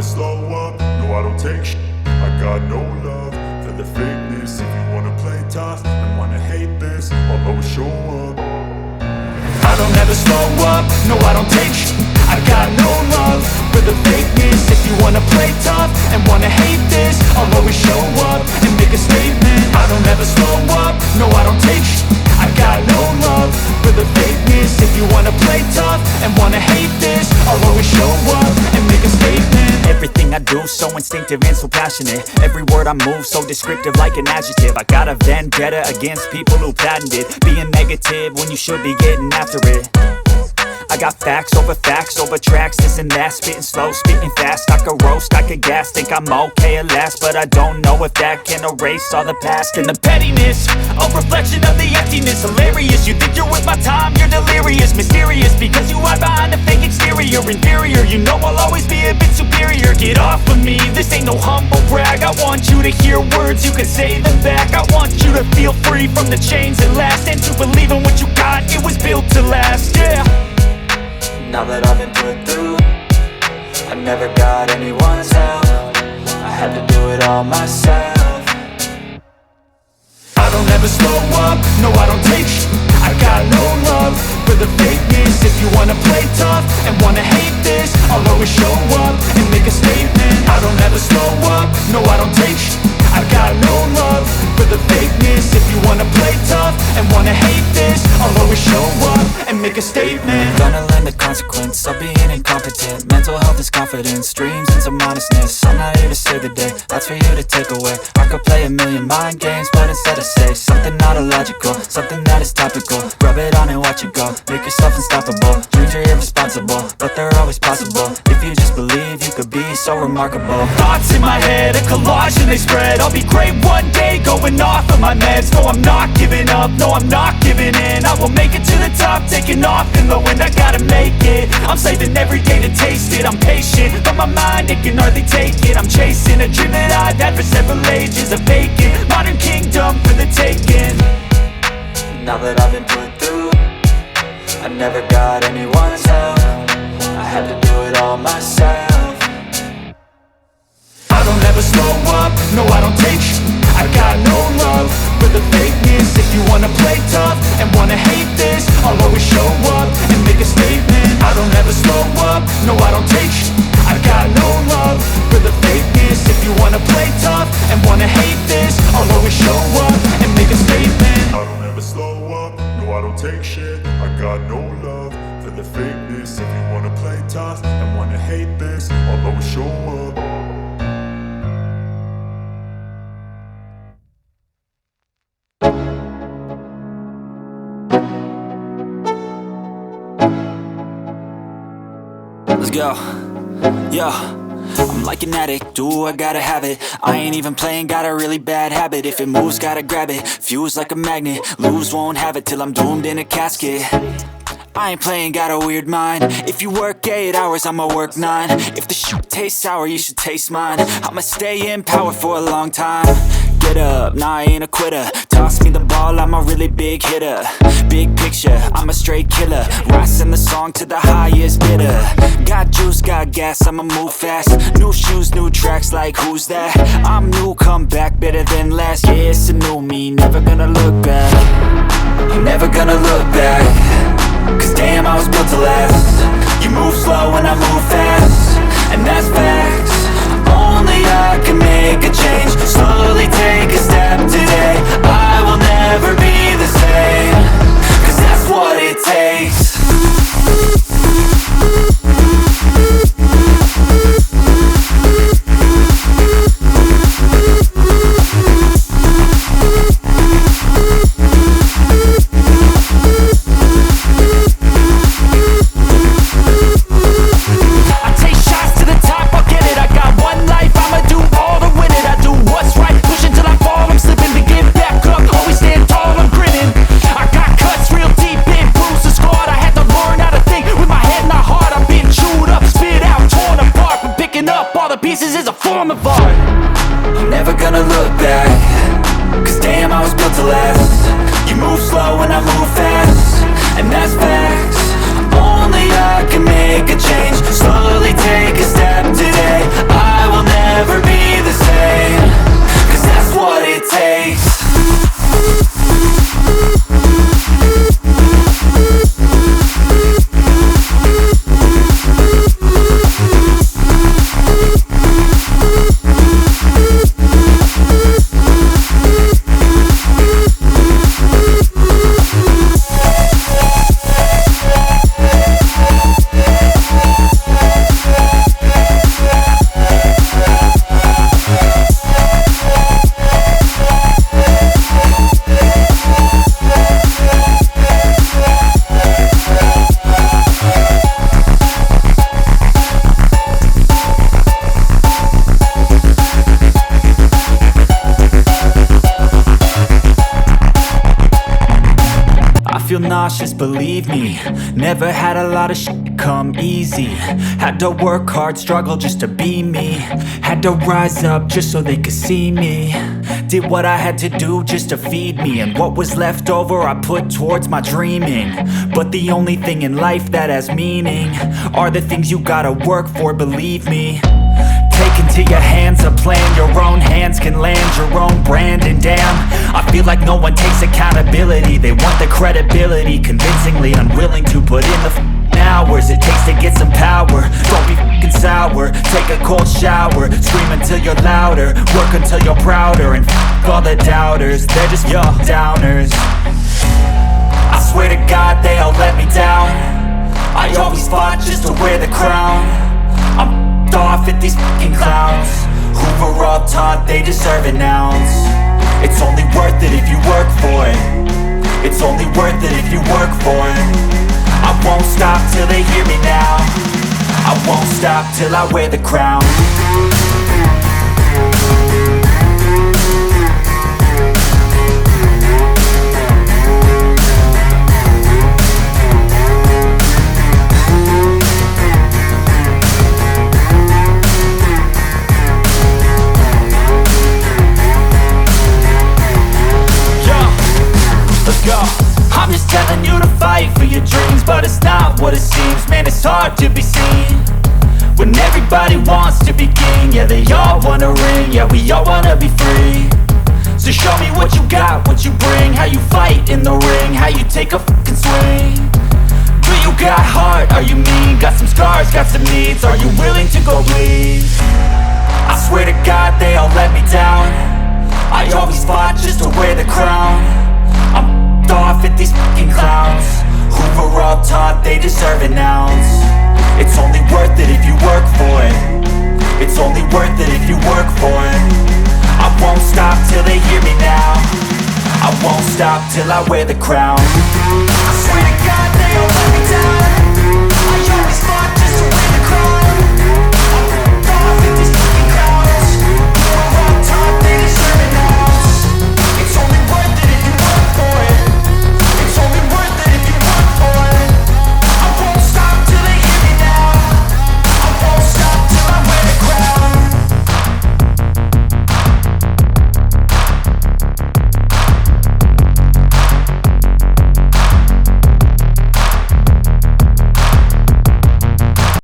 never slow up, no I don't take shit. I got no love for the fakeness. If you wanna play tough and wanna hate this, I'll always show up. I don't ever slow up, no I don't take shit. I got no love for the fakeness. If you wanna play tough and wanna hate this, I'll always show up and make a statement. I don't ever slow up, no I don't take shit. I got no love for the fakeness. If you wanna play tough and wanna hate this, I'll always show up and make a statement. Everything I do so instinctive and so passionate. Every word I move so descriptive like an adjective. I got a vendetta against people who patented being negative when you should be getting after it. I got facts over tracks, this and that. Spitting slow, spitting fast. I could roast, I could gas. Think I'm okay at last, but I don't know if that can erase all the past. And the pettiness, a reflection of the emptiness. Hilarious, you think you're with my time, you're delirious. Mysterious, because you hide behind a fake exterior. Inferior, you know I'll always be a bit superior. Get off of me, this ain't no humble brag. I want you to hear words, you can say them back. I want you to feel free from the chains that last, and to believe in what you got, it was built to last, yeah. Now that I've been put through, I never got anyone's help. I had to do it all myself. I don't ever slow up, no I don't take shit. I got no love for the fakeness. If you wanna play tough and wanna hate this, I'll always show up and make a statement. I don't ever slow up, no I don't take shit. I got no love for the fakeness. If you wanna play tough and wanna hate this, I'll always show up and make a statement. Gonna learn the consequence of being incompetent. Mental health is confidence, dreams and some honestness. I'm not here to save the day, that's for you to take away. I could play a million mind games, but instead I say something not illogical, something that is topical. Rub it on and watch it go, make yourself unstoppable. Dreams are irresponsible, but they're always possible. If you just believe, you could be so remarkable. Thoughts in my head, a collage and they spread. I'll be great one day, going off of my meds. No, I'm not giving up, no, I'm not giving in. I will make it to the top, taking off in the wind. I gotta make it, I'm saving every day to taste it. I'm patient, but my mind, it can hardly take it. I'm chasing a dream that I've had for several ages. A vacant, modern kingdom for the taking. Now that I've been put through, I never got anyone's help. I had to do it all myself. I don't ever slow up, no I don't take shit. I got no love for the fakeness. If you wanna play tough and wanna hate this, I'll always show up and make a statement. I don't ever slow up, no I don't take shit. I got no love for the fakeness. If you wanna play tough and wanna hate this, I'll always show up and make a statement. I don't ever slow up, no I don't take shit. I got no love for the fakeness. If you wanna play tough and wanna hate this, I'll always show up. Let's go, yeah. I'm like an addict, do I gotta have it. I ain't even playing, got a really bad habit. If it moves, gotta grab it, fuse like a magnet. Lose, won't have it till I'm doomed in a casket. I ain't playing, got a weird mind. If you work 8 hours, I'ma work 9. If the shoot tastes sour, you should taste mine. I'ma stay in power for a long time. Get up, nah I ain't a quitter. Toss me the ball, I'm a really big hitter. Big picture, I'm a straight killer. Rising the song to the highest bidder. Got juice, got gas, I'ma move fast. New shoes, new tracks, like who's that? I'm new, come back, better than last. Yeah, it's a new me, never gonna look back. I'm never gonna look back. Cause damn, I was built to last. You move slow and I move fast, and that's facts. Only I can make a change. Slowly take a step today. I will never be the same. Cause that's what it takes. Pieces is a form of art. I'm never gonna look back. Cause damn, I was built to last. You move slow and I move fast, and that's facts. Only I can make a change. Slowly take a step today. nauseous, believe me. Never had a lot of shit come easy. Had to work hard, struggle just to be me. Had to rise up just so they could see me. Did what I had to do just to feed me. And what was left over I put towards my dreaming. But the only thing in life that has meaning are the things you gotta work for, believe me. Take into your hands a plan. Your own hands can land your own brand. And damn, I feel like no one takes accountability. They want the credibility, convincingly unwilling to put in the hours it takes to get some power. Don't be f***ing sour. Take a cold shower. Scream until you're louder. Work until you're prouder. And f*** all the doubters, they're just your downers. I swear to God they all let me down. I always fought just to wear the crown. I'm off at these fucking clowns who were all taught they deserve an ounce. It's only worth it if you work for it. It's only worth it if you work for it. I won't stop till they hear me now. I won't stop till I wear the crown. I'm just telling you to fight for your dreams, but it's not what it seems. Man, it's hard to be seen when everybody wants to be king. Yeah, they all wanna ring, yeah, we all wanna be free. So show me what you got, what you bring, how you fight in the ring, how you take a fucking swing. Do you got heart, are you mean? Got some scars, got some needs, are you willing to go bleed? I swear to God they all let me down. I always fought just to wear the crown. I'm off at these fucking clowns who were all taught they deserve an ounce. It's only worth it if you work for it. It's only worth it if you work for it. I won't stop till they hear me now. I won't stop till I wear the crown. I swear to God